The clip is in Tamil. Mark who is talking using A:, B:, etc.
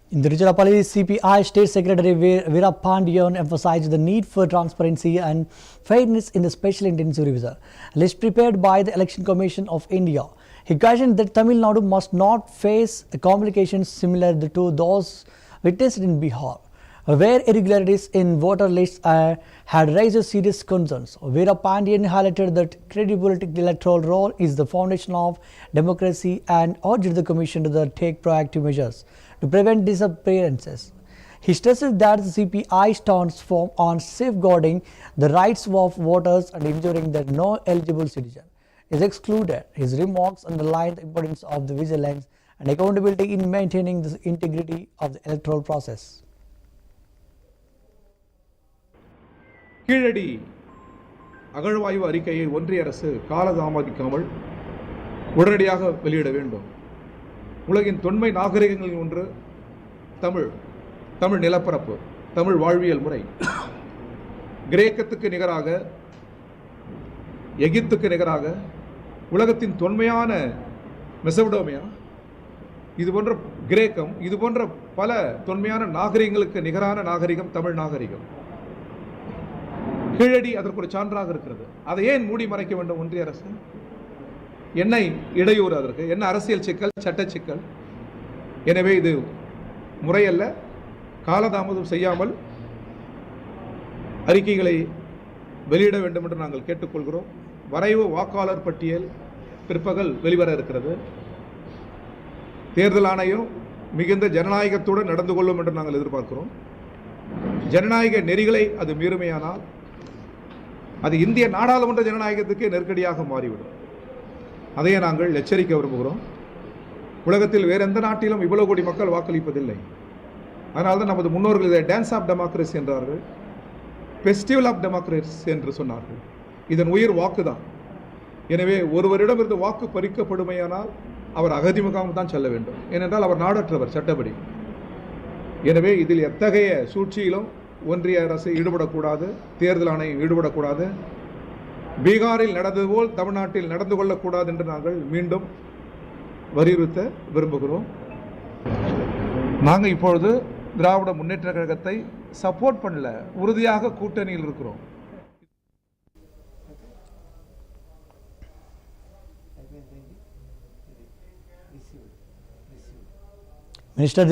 A: In the Tiruchirappalli, CPI State Secretary Veera Pandiyan emphasized the need for transparency and fairness in the Special Intensive Revision list prepared by the Election Commission of India. He cautioned that Tamil Nadu must not face complications similar to those witnessed in Bihar, where irregularities in voter lists had raised serious concerns. Veera Pandiyan highlighted that credible electoral roll is the foundation of democracy and urged the Commission to take proactive measures to prevent disappearances. He stressed that the CPI stands firm on safeguarding the rights of voters and ensuring that no eligible citizen is excluded. His remarks underlined the importance of the vigilance and accountability in maintaining the integrity of the electoral process.
B: Keezhadi அகழ்வாய்வு அறிக்கையை ஒன்றிய அரசு காலதாமதிக்காமல் உடனடியாக வெளியிட வேண்டும். உலகின் தொன்மை நாகரிகங்களில் ஒன்று தமிழ் நிலப்பரப்பு, தமிழ் வாழ்வியல் முறை. கிரேக்கத்துக்கு நிகராக, எகிப்துக்கு நிகராக உலகத்தின் தொன்மையான மெசபடோமியா, இது போன்ற கிரேக்கம், இது போன்ற பல தொன்மையான நாகரிகங்களுக்கு நிகரான நாகரிகம் தமிழ் நாகரிகம். கீழடி அதற்கு ஒரு சான்றாக இருக்கிறது. அதை ஏன் மூடி மறைக்க வேண்டும் ஒன்றிய அரசு? என்ன இடையூறு அதற்கு? என்ன அரசியல் சிக்கல், சட்ட சிக்கல்? எனவே இது முறையல்ல. காலதாமதம் செய்யாமல் அறிக்கைகளை வெளியிட வேண்டும் என்று நாங்கள் கேட்டுக்கொள்கிறோம். வரைவு வாக்காளர் பட்டியல் பிற்பகல் வெளிவர இருக்கிறது. தேர்தல் ஆணையம் மிகுந்த ஜனநாயகத்துடன் நடந்து கொள்ளும் என்று நாங்கள் எதிர்பார்க்கிறோம். ஜனநாயக நெறிகளை அது மீறுமையானால் அது இந்திய நாடாளுமன்ற ஜனநாயகத்துக்கு நெருக்கடியாக மாறிவிடும். அதையே நாங்கள் எச்சரிக்க விரும்புகிறோம். உலகத்தில் வேறு எந்த நாட்டிலும் இவ்வளவு கோடி மக்கள் வாக்களிப்பதில்லை. அதனால்தான் நமது முன்னோர்கள் இதை டான்ஸ் ஆஃப் டெமோக்ரஸி என்றார்கள், ஃபெஸ்டிவல் ஆஃப் டெமோக்ரஸி என்று சொன்னார்கள். இதன் உயிர் வாக்கு தான். எனவே ஒருவரிடமிருந்து வாக்கு பறிக்கப்படுமையானால் அவர் அகதி முகாம் தான் செல்ல வேண்டும். ஏனென்றால் அவர் நாடற்றவர் சட்டப்படி. எனவே இதில் எத்தகைய சூழ்ச்சியிலும் ஒன்றிய அரசு ஈடுபடக்கூடாது, தேர்தல் ஆணையம் ஈடுபடக்கூடாது. பீகாரில் நடந்தது போல் தமிழ்நாட்டில் நடந்து கொள்ளக்கூடாது என்று நாங்கள் மீண்டும் வலியுறுத்த விரும்புகிறோம். நாங்கள் இப்பொழுது திராவிட முன்னேற்ற கழகத்தை சப்போர்ட் பண்ணல, உறுதியாக கூட்டணியில் இருக்கிறோம்.
A: Minister